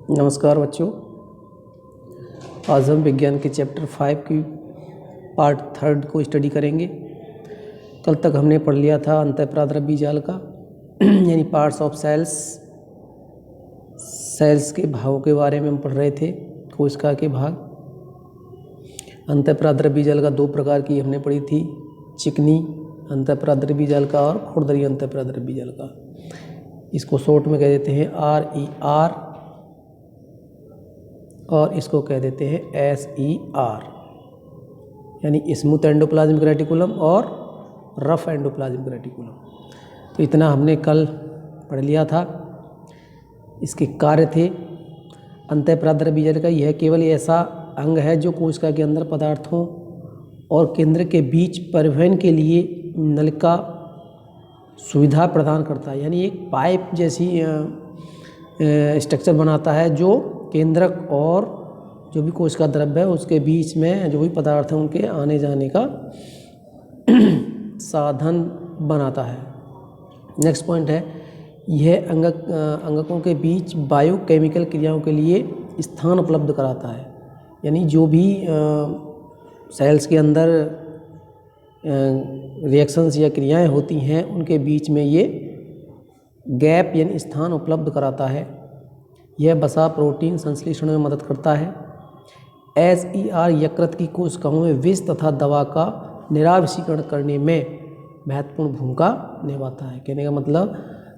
नमस्कार बच्चों, आज हम विज्ञान के चैप्टर 5 की पार्ट 3 को स्टडी करेंगे। कल तक हमने पढ़ लिया था अंतःप्राद्रव्य जाल का यानी पार्ट्स ऑफ सेल्स के भागों के बारे में हम पढ़ रहे थे, कोशिका के भाग। अंतःप्राद्रव्य जाल का 2 प्रकार की हमने पढ़ी थी, चिकनी अंतःप्राद्रव्य जाल का और खुरदरी अंतःप्राद्रव्य जाल का। इसको शॉर्ट में कह देते हैं RER और इसको कह देते हैं SER, यानी स्मूथ एंडोप्लाज्मिक रेटिकुलम और रफ एंडोप्लाज्मिक रेटिकुलम। तो इतना हमने कल पढ़ लिया था। इसके कार्य थे अंतःप्राद्रव्य जाल का, यह केवल ऐसा अंग है जो कोशिका के अंदर पदार्थों और केंद्र के बीच परिवहन के लिए नलिका सुविधा प्रदान करता है, यानी एक पाइप जैसी स्ट्रक्चर बनाता है जो केंद्रक और जो भी कोशिका द्रव्य है उसके बीच में जो भी पदार्थ हैं उनके आने जाने का साधन बनाता है। नेक्स्ट पॉइंट है, यह अंगकों के बीच बायोकेमिकल क्रियाओं के लिए स्थान उपलब्ध कराता है, यानी जो भी सेल्स के अंदर रिएक्शंस या क्रियाएं होती हैं उनके बीच में ये गैप यानी स्थान उपलब्ध कराता है। यह वसा प्रोटीन संश्लेषण में मदद करता है। SER यकृत की कोशिकाओं में विष तथा दवा का निरावशीकरण करने में महत्वपूर्ण भूमिका निभाता है। कहने का मतलब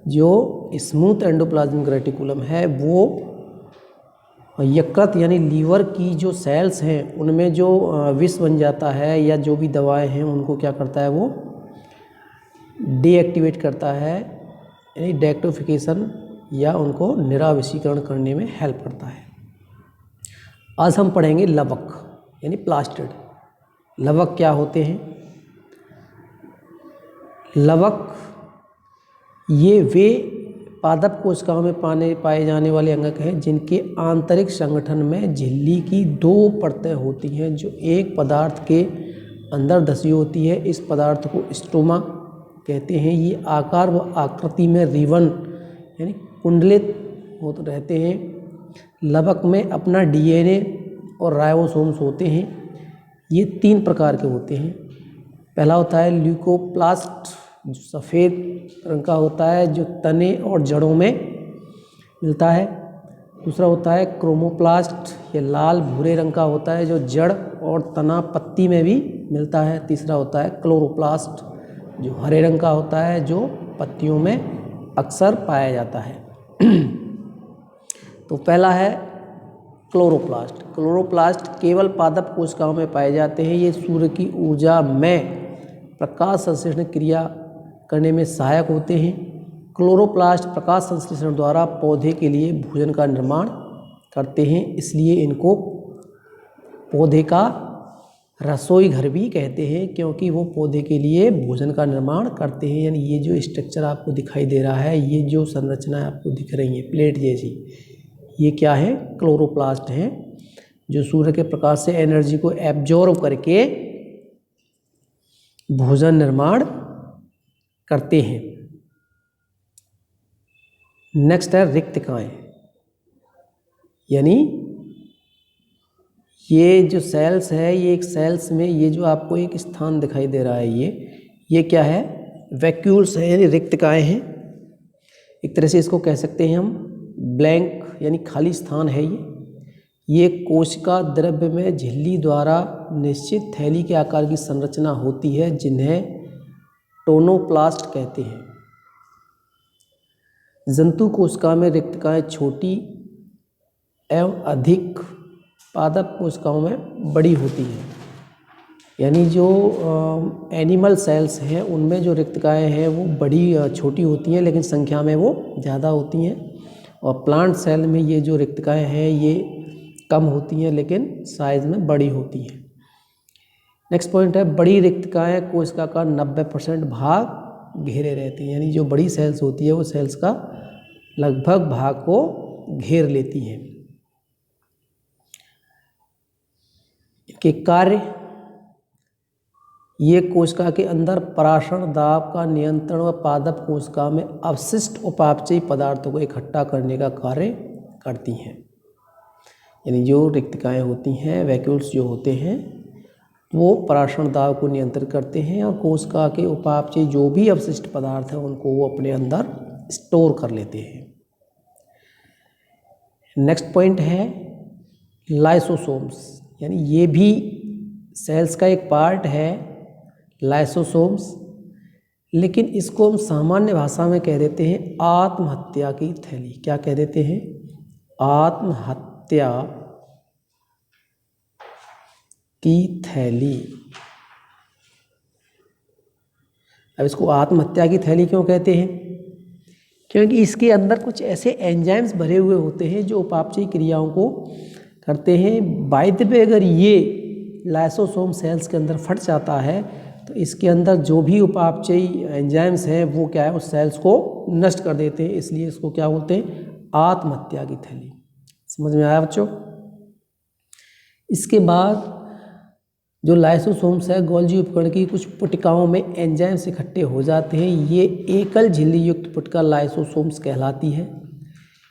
जो स्मूथ एंडोप्लाज्मिक रेटिकुलम है वो यकृत यानी लीवर की जो सेल्स हैं उनमें जो विष बन जाता है या जो भी दवाएं हैं उनको क्या करता है, वो डीएक्टिवेट करता है, यानी डेक्टोफिकेशन या उनको निरावशीकरण करने में हेल्प करता है। आज हम पढ़ेंगे लवक यानी प्लास्टिड। लवक क्या होते हैं? लवक ये वे पादप कोशिकाओं में पाए जाने वाले अंगक हैं जिनके आंतरिक संगठन में झिल्ली की 2 परतें होती हैं जो एक पदार्थ के अंदर धसी होती है। इस पदार्थ को स्टोमा कहते हैं। ये आकार व आकृति में रिबन यानी कुंडलित होते रहते हैं। लवक में अपना DNA और राइबोसोम्स होते हैं। ये 3 प्रकार के होते हैं। पहला होता है ल्यूकोप्लास्ट, जो सफ़ेद रंग का होता है जो तने और जड़ों में मिलता है। दूसरा होता है क्रोमोप्लास्ट, ये लाल भूरे रंग का होता है जो जड़ और तना पत्ती में भी मिलता है। तीसरा होता है क्लोरोप्लास्ट, जो हरे रंग का होता है जो पत्तियों में अक्सर पाया जाता है। तो पहला है क्लोरोप्लास्ट। क्लोरोप्लास्ट केवल पादप कोशिकाओं में पाए जाते हैं। ये सूर्य की ऊर्जा में प्रकाश संश्लेषण क्रिया करने में सहायक होते हैं। क्लोरोप्लास्ट प्रकाश संश्लेषण द्वारा पौधे के लिए भोजन का निर्माण करते हैं, इसलिए इनको पौधे का रसोई घर भी कहते हैं, क्योंकि वो पौधे के लिए भोजन का निर्माण करते हैं। यानी ये जो स्ट्रक्चर आपको दिखाई दे रहा है, ये जो संरचना आपको दिख रही है प्लेट जैसी, ये क्या है? क्लोरोप्लास्ट हैं, जो सूर्य के प्रकाश से एनर्जी को एब्जॉर्ब करके भोजन निर्माण करते हैं। नेक्स्ट है रिक्तिकाएं, यानी ये जो सेल्स है, ये एक सेल्स में ये जो आपको एक स्थान दिखाई दे रहा है, ये क्या है? वैक्यूल्स है, यानी रिक्तिकाएं हैं। एक तरह से इसको कह सकते हैं हम ब्लैंक, यानी खाली स्थान है। ये कोशिका द्रव्य में झिल्ली द्वारा निश्चित थैली के आकार की संरचना होती है जिन्हें टोनोप्लास्ट कहते हैं। जंतु कोशिका में रिक्तिकाएं छोटी एवं अधिक पादप कोशिकाओं में बड़ी होती हैं। यानी जो एनिमल सेल्स हैं उनमें जो रिक्तिकाएं हैं वो बड़ी छोटी होती हैं, लेकिन संख्या में वो ज़्यादा होती हैं। और प्लांट सेल में ये जो रिक्तिकाएं हैं ये कम होती हैं लेकिन साइज़ में बड़ी होती हैं। नेक्स्ट पॉइंट है, बड़ी रिक्तिकाएं कोशिका का 90% भाग घेरे रहती हैं, यानी जो बड़ी सेल्स होती है वो सेल्स का लगभग भाग को घेर लेती हैं। इनके कार्य, ये कोशिका के अंदर पराशरण दाब का नियंत्रण व पादप कोशिका में अवशिष्ट उपापचयी पदार्थों को इकट्ठा करने का कार्य करती हैं। यानी जो रिक्तिकाएँ होती हैं, वैक्यूल्स जो होते हैं, वो पराशरण दाब को नियंत्रित करते हैं और कोशिका के उपापचय जो भी अवशिष्ट पदार्थ हैं उनको वो अपने अंदर स्टोर कर लेते हैं। नेक्स्ट पॉइंट है लाइसोसोम्स, यानी ये भी सेल्स का एक पार्ट है लाइसोसोम्स, लेकिन इसको हम सामान्य भाषा में कह देते हैं आत्महत्या की थैली। क्या कह देते हैं? आत्महत्या की थैली। अब इसको आत्महत्या की थैली क्यों कहते हैं? क्योंकि इसके अंदर कुछ ऐसे एंजाइम्स भरे हुए होते हैं जो उपापचयी क्रियाओं को करते हैं। बाय द वे अगर ये लाइसोसोम सेल्स के अंदर फट जाता है तो इसके अंदर जो भी उपापचयी एंजाइम्स हैं वो क्या है, उस सेल्स को नष्ट कर देते हैं। इसलिए इसको क्या बोलते हैं? आत्महत्या की थैली। समझ में आया बच्चों? इसके बाद जो लाइसोसोम्स है, गोल्जी उपकरण की कुछ पुटिकाओं में एंजाइम्स इकट्ठे हो जाते हैं। ये एकल झिल्ली युक्त पुटिका लाइसोसोम्स कहलाती है।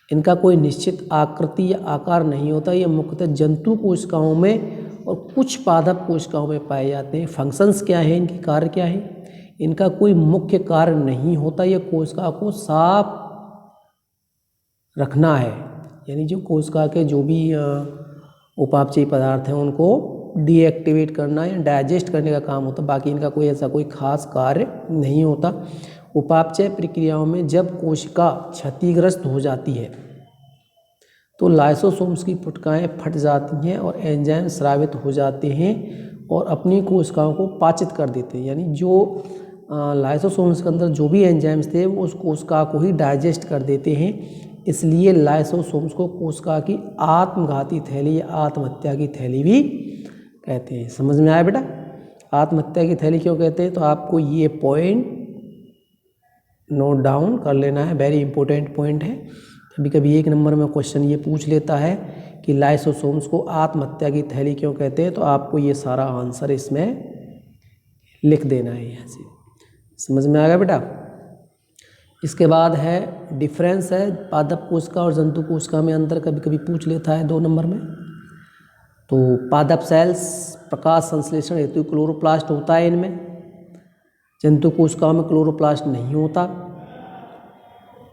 इनका कोई निश्चित आकृति या आकार नहीं होता। ये मुख्यतः जंतु कोशिकाओं में और कुछ पादप कोशिकाओं में पाए जाते हैं। फंक्शंस क्या है इनकी, कार्य क्या है? इनका कोई मुख्य कार्य नहीं होता। ये कोशिका को साफ रखना है, यानी जो कोशिका के जो भी उपापचयी पदार्थ हैं उनको डीएक्टिवेट करना या डाइजेस्ट करने का काम होता है। बाकी इनका कोई ऐसा कोई खास कार्य नहीं होता। उपापचय प्रक्रियाओं में जब कोशिका क्षतिग्रस्त हो जाती है तो लाइसोसोम्स की पुटिकाएँ फट जाती हैं और एंजाइम स्रावित हो जाते हैं और अपनी कोशिकाओं को पाचित कर देते हैं। यानी जो लाइसोसोम्स के अंदर जो भी एंजाइम्स थे वो उस कोशिका को ही डाइजेस्ट कर देते हैं। इसलिए लाइसोसोम्स को कोशिका की आत्मघाती थैली या आत्महत्या की थैली भी कहते हैं। समझ में आया बेटा? आत्महत्या की थैली क्यों कहते हैं? तो आपको ये पॉइंट नोट डाउन कर लेना है, वेरी इंपॉर्टेंट पॉइंट है। कभी कभी एक नंबर में क्वेश्चन ये पूछ लेता है कि लाइसोसोम्स को आत्महत्या की थैली क्यों कहते हैं, तो आपको ये सारा आंसर इसमें लिख देना है यहाँ से। समझ में आ गया बेटा? इसके बाद है डिफरेंस है पादप कोशिका और जंतु कोशिका में अंतर, कभी कभी पूछ लेता है 2 नंबर में। तो पादप सेल्स प्रकाश संश्लेषण हेतु क्लोरोप्लास्ट होता है इनमें। जंतु कोशिकाओं में क्लोरोप्लास्ट नहीं होता।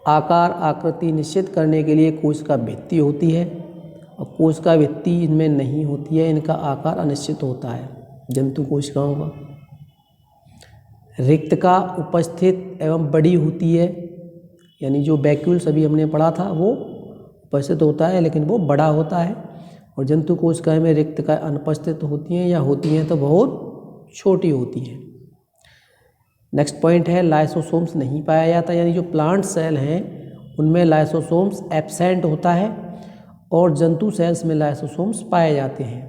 आकार आकृति निश्चित करने के लिए कोशिका भित्ति होती है और कोशिका भित्ति इनमें नहीं होती है। इनका आकार अनिश्चित होता है जंतु कोशिकाओं का। रिक्तका उपस्थित एवं बड़ी होती है, यानी जो वैक्यूल्स अभी हमने पढ़ा था वो उपस्थित होता है लेकिन वो बड़ा होता है। और जंतु कोशिकाएं में रिक्तकाएं अनुपस्थित होती हैं या होती हैं तो बहुत छोटी होती हैं। नेक्स्ट पॉइंट है लाइसोसोम्स नहीं पाया जाता, यानी जो प्लांट सेल हैं उनमें लाइसोसोम्स एब्सेंट होता है और जंतु सेल्स में लाइसोसोम्स पाए जाते हैं।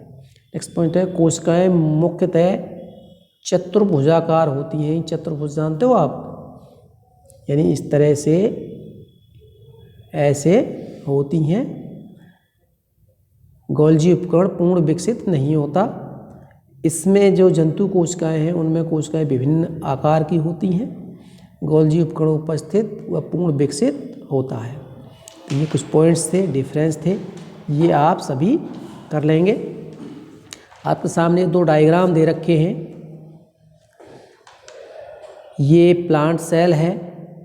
नेक्स्ट पॉइंट है कोशिकाएं मुख्यतः चतुर्भुजाकार होती हैं। चतुर्भुज जानते हो आप, यानी इस तरह से ऐसे होती हैं। गोल्जी उपकरण पूर्ण विकसित नहीं होता। इसमें जो जंतु कोशिकाएं हैं उनमें कोशिकाएं विभिन्न आकार की होती हैं। गोल्जी उपकरण उपस्थित व पूर्ण विकसित होता है। तो ये कुछ पॉइंट्स थे, डिफरेंस थे, ये आप सभी कर लेंगे। आपके सामने 2 डायग्राम दे रखे हैं। ये प्लांट सेल है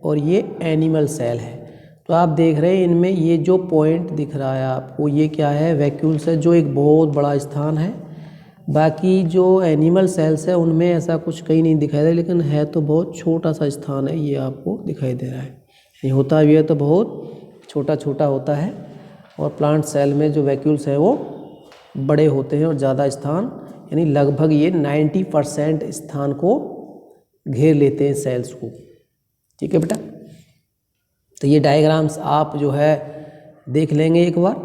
और ये एनिमल सेल है। तो आप देख रहे हैं इनमें ये जो पॉइंट दिख रहा है आपको, ये क्या है? वैक्यूल्स है, जो एक बहुत बड़ा स्थान है। बाकी जो एनिमल सेल्स है उनमें ऐसा कुछ कहीं नहीं दिखाई दे रहा, लेकिन है तो बहुत छोटा सा स्थान है, ये आपको दिखाई दे रहा है। ये होता भी है तो बहुत छोटा छोटा होता है। और प्लांट सेल में जो वैक्यूल्स हैं वो बड़े होते हैं और ज़्यादा स्थान, यानी लगभग ये 90% स्थान को घेर लेते हैं सेल्स को। ठीक है बेटा? तो ये डायग्राम्स आप जो है देख लेंगे एक बार।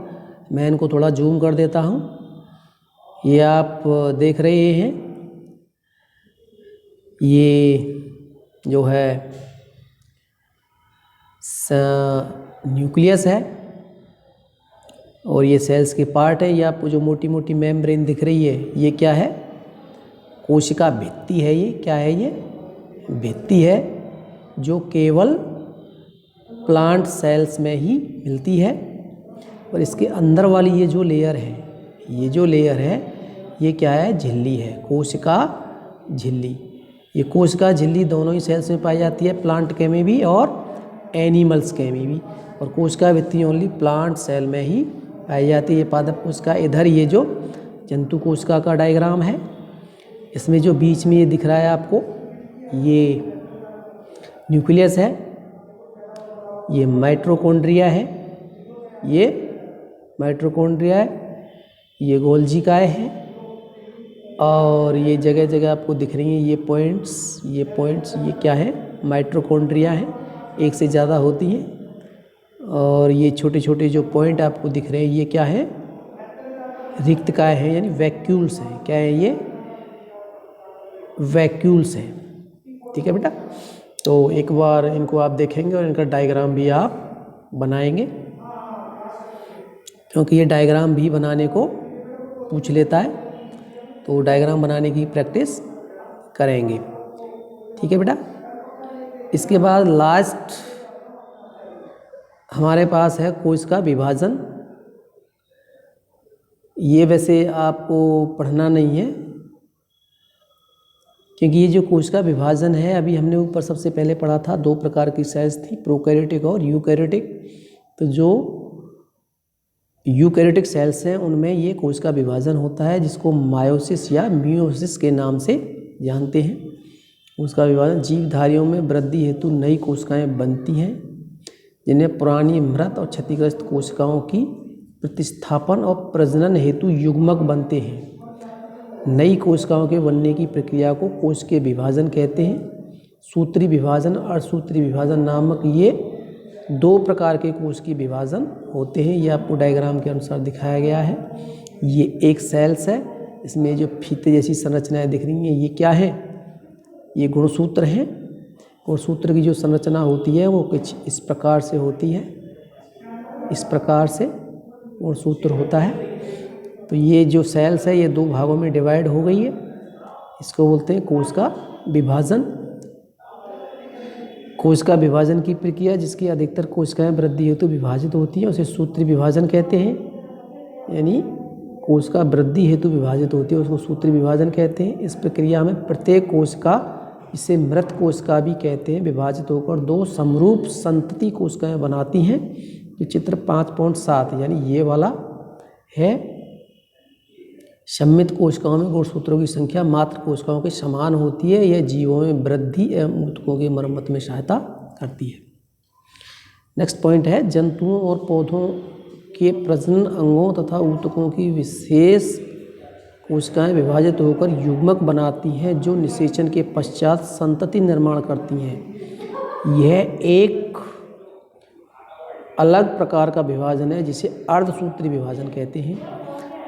मैं इनको थोड़ा जूम कर देता हूँ। ये आप देख रहे हैं, ये जो है न्यूक्लियस है और ये सेल्स के पार्ट है। ये आपको जो मोटी मोटी मेम्ब्रेन दिख रही है ये क्या है? कोशिका भित्ति है। ये क्या है? ये भित्ति है जो केवल प्लांट सेल्स में ही मिलती है। और इसके अंदर वाली ये जो लेयर है ये क्या है, झिल्ली है, कोशिका झिल्ली। ये कोशिका झिल्ली दोनों ही सेल्स में पाई जाती है, प्लांट के में भी और एनिमल्स के में भी। और कोशिका भित्ति ओनली प्लांट सेल में ही पाई जाती है। ये पादप कोशिका, इधर ये जो जंतु कोशिका का डायग्राम है, इसमें जो बीच में ये दिख रहा है आपको, ये न्यूक्लियस है, ये माइटोकॉन्ड्रिया है, ये माइटोकॉन्ड्रिया है, ये गोल्जी काय है, और ये जगह जगह आपको दिख रही हैं ये पॉइंट्स, ये क्या है, माइटोकॉन्ड्रिया है, एक से ज़्यादा होती हैं। और ये छोटे छोटे जो पॉइंट आपको दिख रहे हैं ये क्या है, रिक्त काय है, यानी वैक्यूल्स हैं। क्या है ये, वैक्यूल्स हैं। ठीक है बेटा, तो एक बार इनको आप देखेंगे और इनका डायग्राम भी आप बनाएंगे, क्योंकि ये डायग्राम भी बनाने को पूछ लेता है, तो डायग्राम बनाने की प्रैक्टिस करेंगे। ठीक है बेटा, इसके बाद लास्ट हमारे पास है कोशिका विभाजन। ये वैसे आपको पढ़ना नहीं है, क्योंकि ये जो कोशिका विभाजन है, अभी हमने ऊपर सबसे पहले पढ़ा था, 2 प्रकार की सेल्स थी, प्रोकैरियोटिक और यूकैरियोटिक। तो जो यूकैरियोटिक सेल्स हैं उनमें ये कोशिका विभाजन होता है, जिसको मायोसिस या मियोसिस के नाम से जानते हैं। कोशिका विभाजन जीवधारियों में वृद्धि हेतु नई कोशिकाएं बनती हैं, जिन्हें पुरानी मृत और क्षतिग्रस्त कोशिकाओं की प्रतिस्थापन और प्रजनन हेतु युग्मक बनते हैं। नई कोशिकाओं के बनने की प्रक्रिया को कोशिकीय विभाजन कहते हैं। सूत्री विभाजन और असूत्री विभाजन नामक ये 2 प्रकार के कोशिकीय विभाजन होते हैं। ये आपको डायग्राम के अनुसार दिखाया गया है। ये एक सेल्स है, इसमें जो फीते जैसी संरचनाएं दिख रही हैं ये क्या है, ये गुणसूत्र हैं। गुणसूत्र की जो संरचना होती है वो कुछ इस प्रकार से होती है, इस प्रकार से गुणसूत्र होता है। तो ये जो सेल्स है ये 2 भागों में डिवाइड हो गई है, इसको बोलते हैं कोशिका विभाजन। कोशिका विभाजन की प्रक्रिया जिसकी अधिकतर कोशिकाएं वृद्धि हेतु विभाजित होती हैं उसे सूत्री विभाजन कहते हैं, यानी कोशिका वृद्धि हेतु विभाजित होती है उसको सूत्री विभाजन कहते हैं। इस प्रक्रिया में प्रत्येक कोशिका, इसे मृत कोशिका भी कहते हैं, विभाजित होकर 2 समरूप संतति कोशिकाएं बनाती हैं। ये चित्र 5.7 यानी ये वाला है। सम्मित कोशिकाओं में गुणसूत्रों की संख्या मात्र कोशिकाओं के समान होती है। यह जीवों में वृद्धि एवं ऊतकों की मरम्मत में सहायता करती है। नेक्स्ट पॉइंट है, जंतुओं और पौधों के प्रजनन अंगों तथा ऊतकों की विशेष कोशिकाएं विभाजित होकर युग्मक बनाती हैं, जो निषेचन के पश्चात संतति निर्माण करती हैं। यह एक अलग प्रकार का विभाजन है जिसे अर्धसूत्री विभाजन कहते हैं,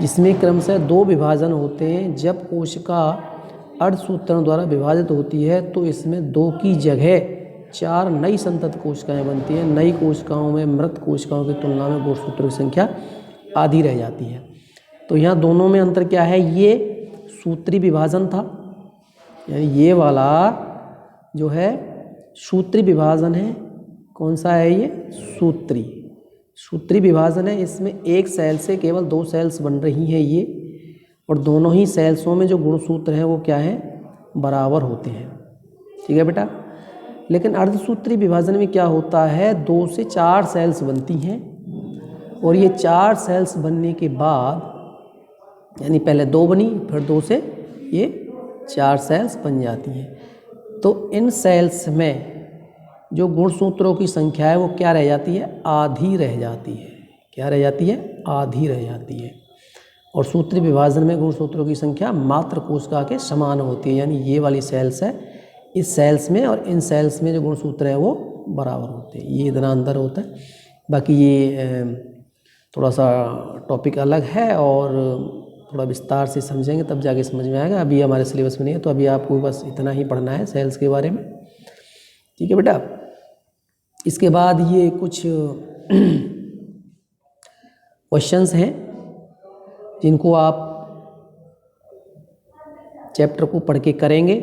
जिसमें क्रमशः 2 विभाजन होते हैं। जब कोशिका अर्धसूत्रण द्वारा विभाजित होती है तो इसमें 2 की जगह 4 नई संतत कोशिकाएं बनती हैं। नई कोशिकाओं में मृत कोशिकाओं की तुलना में गुणसूत्रों की संख्या आधी रह जाती है। तो यहाँ दोनों में अंतर क्या है, ये सूत्री विभाजन था, यानी ये वाला जो है सूत्री विभाजन है। कौन सा है ये, सूत्री विभाजन है। इसमें एक सेल से केवल 2 सेल्स बन रही हैं ये, और दोनों ही सेल्सों में जो गुणसूत्र हैं वो क्या है, बराबर होते हैं। ठीक है बेटा। लेकिन अर्धसूत्री विभाजन में क्या होता है, 2 से 4 सेल्स बनती हैं, और ये 4 सेल्स बनने के बाद, यानी पहले 2 बनी फिर 2 से ये 4 सेल्स बन जाती हैं। तो इन सेल्स में जो गुणसूत्रों की संख्या है वो क्या रह जाती है, आधी रह जाती है। क्या रह जाती है, आधी रह जाती है। और सूत्री विभाजन में गुणसूत्रों की संख्या मात्र कोशिका के समान होती है, यानी ये वाली सेल्स है, इस सेल्स में और इन सेल्स में जो गुणसूत्र है वो बराबर होते हैं। ये इतना अंदर होता है। बाकी ये थोड़ा सा टॉपिक अलग है और थोड़ा विस्तार से समझेंगे तब जाके समझ में आएगा। अभी हमारे सिलेबस में नहीं है, तो अभी आपको बस इतना ही पढ़ना है सेल्स के बारे में। ठीक है बेटा। इसके बाद ये कुछ क्वेश्चंस हैं जिनको आप चैप्टर को पढ़ के करेंगे।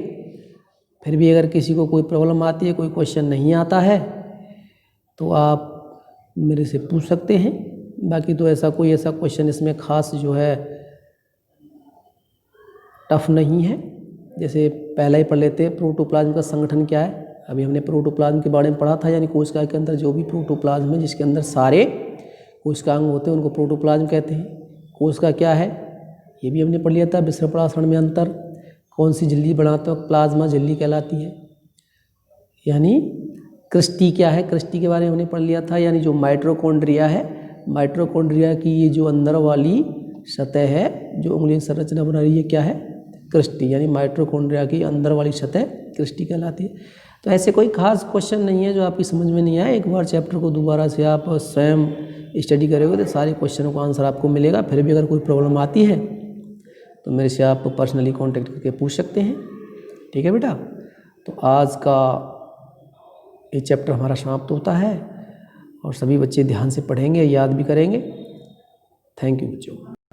फिर भी अगर किसी को कोई प्रॉब्लम आती है, कोई क्वेश्चन नहीं आता है, तो आप मेरे से पूछ सकते हैं, बाकी तो ऐसा क्वेश्चन इसमें खास जो है टफ नहीं है। जैसे पहला ही पढ़ लेते हैं, प्रोटोप्लाज्म का संगठन क्या है। अभी हमने प्रोटोप्लाज्म के बारे में पढ़ा था, यानी कोशिका के अंदर जो भी प्रोटोप्लाज्म है जिसके अंदर सारे कोशिकांग होते हैं उनको प्रोटोप्लाज्म कहते हैं। कोशिका क्या है ये भी हमने पढ़ लिया था। विसर्पणासरण में अंतर, कौन सी झिल्ली बनाता है, प्लाज्मा झिल्ली कहलाती है। यानी क्रिस्टी क्या है, क्रिस्टी के बारे में हमने पढ़ लिया था। यानी जो माइटोकॉन्ड्रिया है, माइटोकॉन्ड्रिया की ये जो अंदर वाली सतह है जो उंगली की संरचना बना रही है क्या है, क्रिस्टी। यानी माइटोकॉन्ड्रिया की अंदर वाली सतह क्रिस्टी कहलाती है। तो ऐसे कोई खास क्वेश्चन नहीं है जो आपकी समझ में नहीं आए। एक बार चैप्टर को दोबारा से आप स्वयं स्टडी करोगे तो सारे क्वेश्चनों का आंसर आपको मिलेगा। फिर भी अगर कोई प्रॉब्लम आती है तो मेरे से आप पर्सनली कांटेक्ट करके पूछ सकते हैं। ठीक है बेटा, तो आज का ये चैप्टर हमारा समाप्त होता है और सभी बच्चे ध्यान से पढ़ेंगे, याद भी करेंगे। थैंक यू बच्चों।